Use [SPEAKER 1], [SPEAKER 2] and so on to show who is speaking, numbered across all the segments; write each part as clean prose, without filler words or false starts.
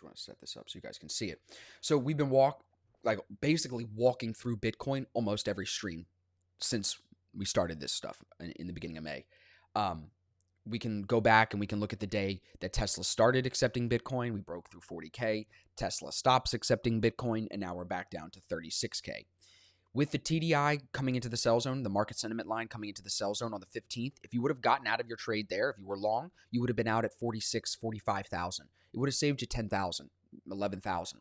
[SPEAKER 1] just want to set this up so you guys can see it. So we've been basically walking through Bitcoin almost every stream since we started this stuff in the beginning of May. We can go back and we can look at the day that Tesla started accepting Bitcoin. We broke through 40K. Tesla stops accepting Bitcoin, and now we're back down to 36K. With the TDI coming into the sell zone, the market sentiment line coming into the sell zone on the 15th, if you would have gotten out of your trade there, if you were long, you would have been out at 46, 45,000. It would have saved you 10,000, 11,000.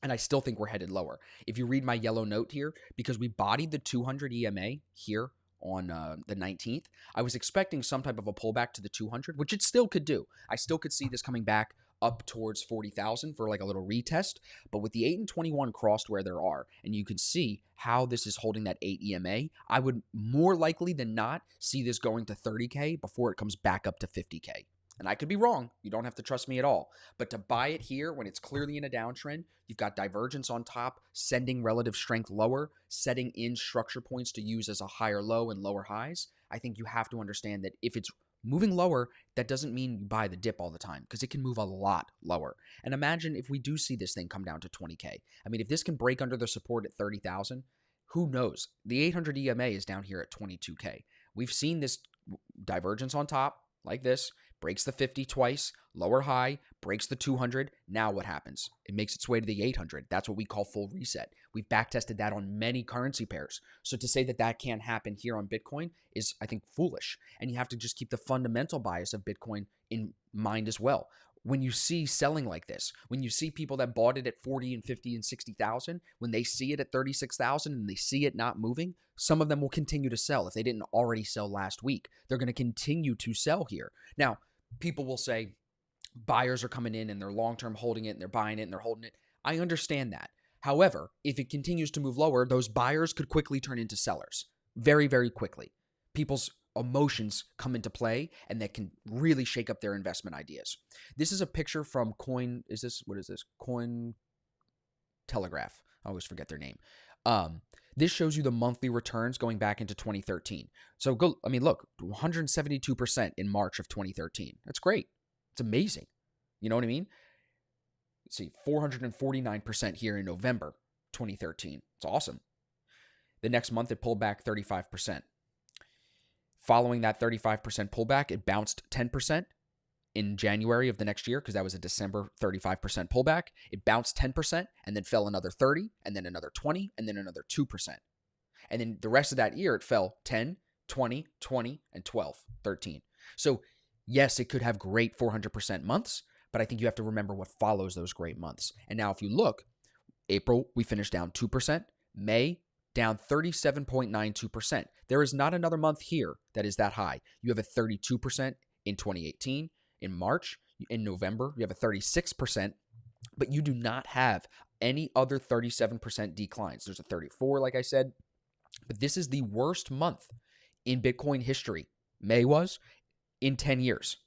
[SPEAKER 1] And I still think we're headed lower. If you read my yellow note here, because we bodied the 200 EMA here on the 19th, I was expecting some type of a pullback to the 200, which it still could do. I still could see this coming back up towards 40,000 for like a little retest. But with the 8 and 21 crossed where there are, and you can see how this is holding that 8 EMA, I would more likely than not see this going to 30K before it comes back up to 50K. And I could be wrong. You don't have to trust me at all. But to buy it here when it's clearly in a downtrend, you've got divergence on top, sending relative strength lower, setting in structure points to use as a higher low and lower highs. I think you have to understand that if it's moving lower, that doesn't mean you buy the dip all the time, because it can move a lot lower. And imagine if we do see this thing come down to 20K. I mean, if this can break under the support at 30,000, who knows? The 800 EMA is down here at 22K. We've seen this divergence on top like this, breaks the 50 twice, lower high, breaks the 200. Now what happens? It makes its way to the 800. That's what we call full reset. We've backtested that on many currency pairs. So to say that that can't happen here on Bitcoin is, I think, foolish. And you have to just keep the fundamental bias of Bitcoin in mind as well. When you see selling like this, when you see people that bought it at 40 and 50 and 60,000, when they see it at 36,000 and they see it not moving, some of them will continue to sell. If they didn't already sell last week, they're going to continue to sell here. Now, people will say buyers are coming in and they're long-term holding it and they're buying it and they're holding it. I understand that. However, if it continues to move lower, those buyers could quickly turn into sellers very, very quickly. People's emotions come into play and that can really shake up their investment ideas. This is a picture from Coin Telegraph. I always forget their name. This shows you the monthly returns going back into 2013. So look, 172% in March of 2013. That's great. It's amazing. You know what I mean? Let's see, 449% here in November 2013. It's awesome. The next month it pulled back 35%. Following that 35% pullback, it bounced 10% in January of the next year, because that was a December 35% pullback. It bounced 10% and then fell another 30, and then another 20, and then another 2%. And then the rest of that year, it fell 10, 20, 20, and 12, 13. So yes, it could have great 400% months, but I think you have to remember what follows those great months. And now if you look, April, we finished down 2%. May, down 37.92%. There is not another month here that is that high. You have a 32% in 2018. In March, in November, you have a 36%, but you do not have any other 37% declines. There's a 34, like I said, but this is the worst month in Bitcoin history. May was in 10 years.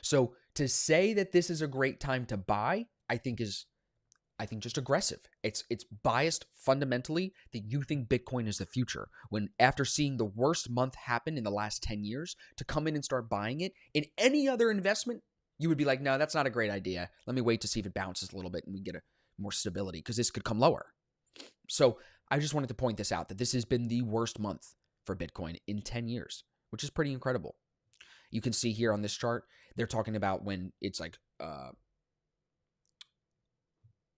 [SPEAKER 1] So to say that this is a great time to buy, I think just aggressive. It's biased fundamentally that you think Bitcoin is the future, when after seeing the worst month happen in the last 10 years, to come in and start buying it in any other investment, you would be like, no, that's not a great idea. Let me wait to see if it bounces a little bit and we get a more stability, because this could come lower. So I just wanted to point this out, that this has been the worst month for Bitcoin in 10 years, which is pretty incredible. You can see here on this chart, they're talking about when it's like,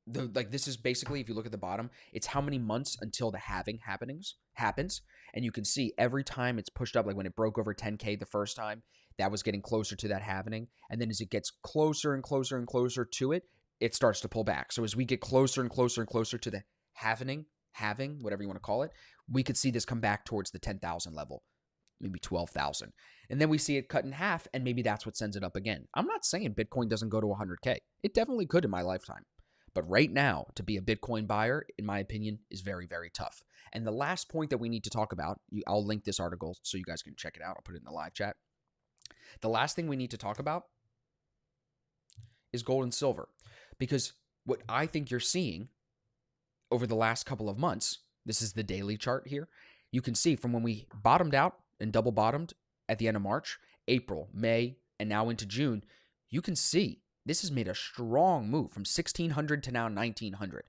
[SPEAKER 1] this is basically, if you look at the bottom, it's how many months until the halving happens. And you can see every time it's pushed up, like when it broke over 10K the first time, that was getting closer to that halving. And then as it gets closer and closer and closer to it, it starts to pull back. So as we get closer and closer and closer to the halving, whatever you want to call it, we could see this come back towards the 10,000 level, maybe 12,000. And then we see it cut in half, and maybe that's what sends it up again. I'm not saying Bitcoin doesn't go to 100K. It definitely could in my lifetime. But right now, to be a Bitcoin buyer, in my opinion, is very, very tough. And the last point that we need to talk about, I'll link this article so you guys can check it out. I'll put it in the live chat. The last thing we need to talk about is gold and silver. Because what I think you're seeing over the last couple of months, this is the daily chart here, you can see from when we bottomed out and double bottomed at the end of March, April, May, and now into June, you can see This has made a strong move from 1,600 to now 1,900.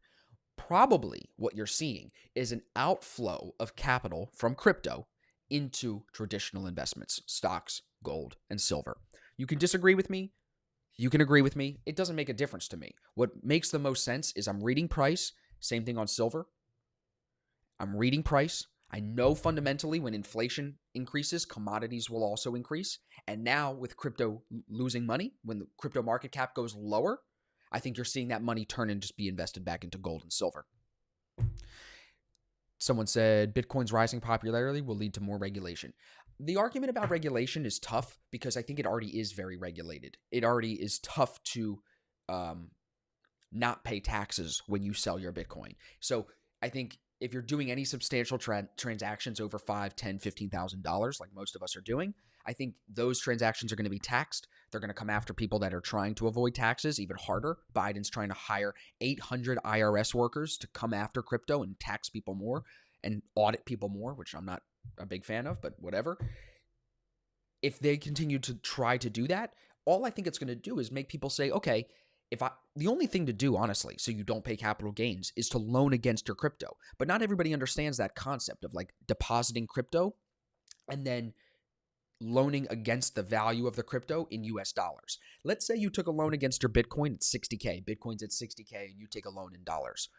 [SPEAKER 1] Probably what you're seeing is an outflow of capital from crypto into traditional investments, stocks, gold, and silver. You can disagree with me. You can agree with me. It doesn't make a difference to me. What makes the most sense is I'm reading price. Same thing on silver. I'm reading price. I know fundamentally when inflation increases, commodities will also increase. And now with crypto losing money, when the crypto market cap goes lower, I think you're seeing that money turn and just be invested back into gold and silver. Someone said Bitcoin's rising popularity will lead to more regulation. The argument about regulation is tough because I think it already is very regulated. It already is tough to not pay taxes when you sell your Bitcoin. So I think if you're doing any substantial transactions over $5,000, $10,000, $15,000, like most of us are doing, I think those transactions are going to be taxed. They're going to come after people that are trying to avoid taxes even harder. Biden's trying to hire 800 IRS workers to come after crypto and tax people more and audit people more, which I'm not a big fan of, but whatever. If they continue to try to do that, all I think it's going to do is make people say, okay, the only thing to do, honestly, so you don't pay capital gains is to loan against your crypto. But not everybody understands that concept of like depositing crypto and then loaning against the value of the crypto in US dollars. Let's say you took a loan against your Bitcoin at 60K. Bitcoin's at 60K and you take a loan in dollars.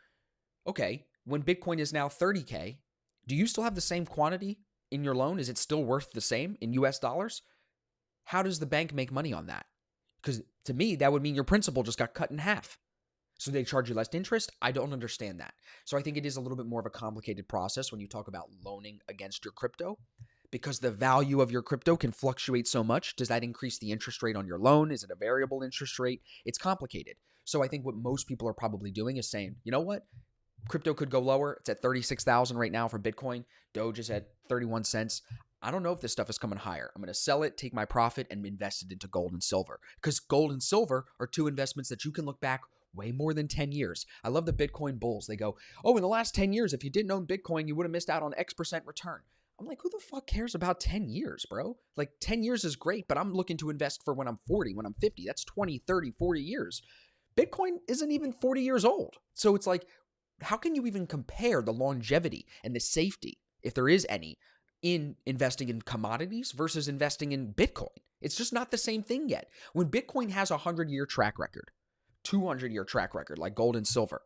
[SPEAKER 1] Okay, when Bitcoin is now 30K, do you still have the same quantity in your loan? Is it still worth the same in US dollars? How does the bank make money on that? Because to me, that would mean your principal just got cut in half. So they charge you less interest? I don't understand that. So I think it is a little bit more of a complicated process when you talk about loaning against your crypto because the value of your crypto can fluctuate so much. Does that increase the interest rate on your loan? Is it a variable interest rate? It's complicated. So I think what most people are probably doing is saying, you know what? Crypto could go lower. It's at 36,000 right now for Bitcoin. Doge is at 31 cents. I don't know if this stuff is coming higher. I'm going to sell it, take my profit, and invest it into gold and silver. Because gold and silver are two investments that you can look back way more than 10 years. I love the Bitcoin bulls. They go, oh, in the last 10 years, if you didn't own Bitcoin, you would have missed out on X% return. I'm like, who the fuck cares about 10 years, bro? Like 10 years is great, but I'm looking to invest for when I'm 40, when I'm 50. That's 20, 30, 40 years. Bitcoin isn't even 40 years old. So it's like, how can you even compare the longevity and the safety, if there is any, in investing in commodities versus investing in Bitcoin? It's just not the same thing yet. When Bitcoin has a 100-year track record, 200-year track record, like gold and silver,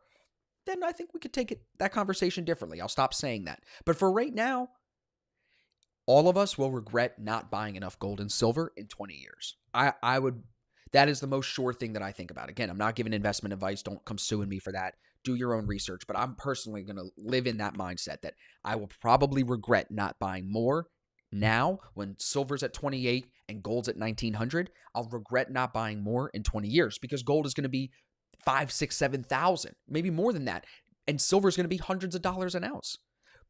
[SPEAKER 1] then I think we could take that conversation differently. I'll stop saying that. But for right now, all of us will regret not buying enough gold and silver in 20 years. I would, that is the most sure thing that I think about. Again, I'm not giving investment advice. Don't come suing me for that. Do your own research. But I'm personally going to live in that mindset that I will probably regret not buying more now when silver's at 28 and gold's at 1,900. I'll regret not buying more in 20 years because gold is going to be 5, 6, 7,000, maybe more than that. And silver's going to be hundreds of dollars an ounce.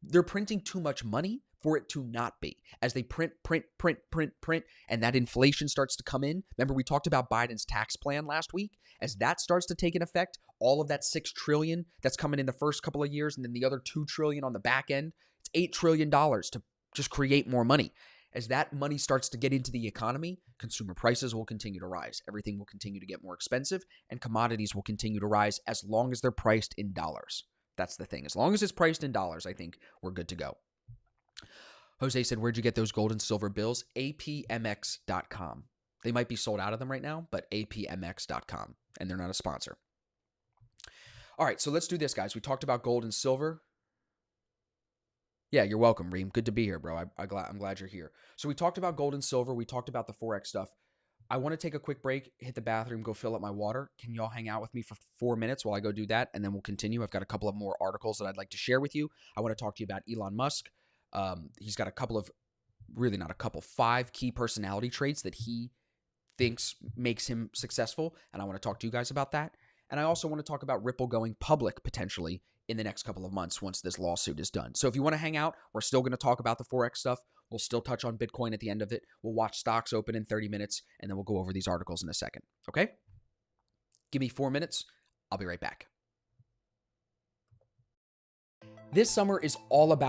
[SPEAKER 1] They're printing too much money for it to not be. As they print, and that inflation starts to come in. Remember, we talked about Biden's tax plan last week. As that starts to take an effect, all of that $6 trillion that's coming in the first couple of years, and then the other $2 trillion on the back end, it's $8 trillion to just create more money. As that money starts to get into the economy, consumer prices will continue to rise. Everything will continue to get more expensive, and commodities will continue to rise as long as they're priced in dollars. That's the thing. As long as it's priced in dollars, I think we're good to go. Jose said, where'd you get those gold and silver bills? APMX.com. They might be sold out of them right now, but APMX.com, and they're not a sponsor. All right, so let's do this, guys. We talked about gold and silver. Yeah, you're welcome, Reem. Good to be here, bro. I'm glad you're here. So we talked about gold and silver. We talked about the Forex stuff. I want to take a quick break, hit the bathroom, go fill up my water. Can y'all hang out with me for 4 minutes while I go do that? And then we'll continue. I've got a couple of more articles that I'd like to share with you. I want to talk to you about Elon Musk. He's got a couple of, really not a couple, 5 key personality traits that he thinks makes him successful. And I want to talk to you guys about that. And I also want to talk about Ripple going public potentially in the next couple of months once this lawsuit is done. So if you want to hang out, we're still going to talk about the Forex stuff. We'll still touch on Bitcoin at the end of it. We'll watch stocks open in 30 minutes, and then we'll go over these articles in a second. Okay? Give me 4 minutes. I'll be right back. This summer is all about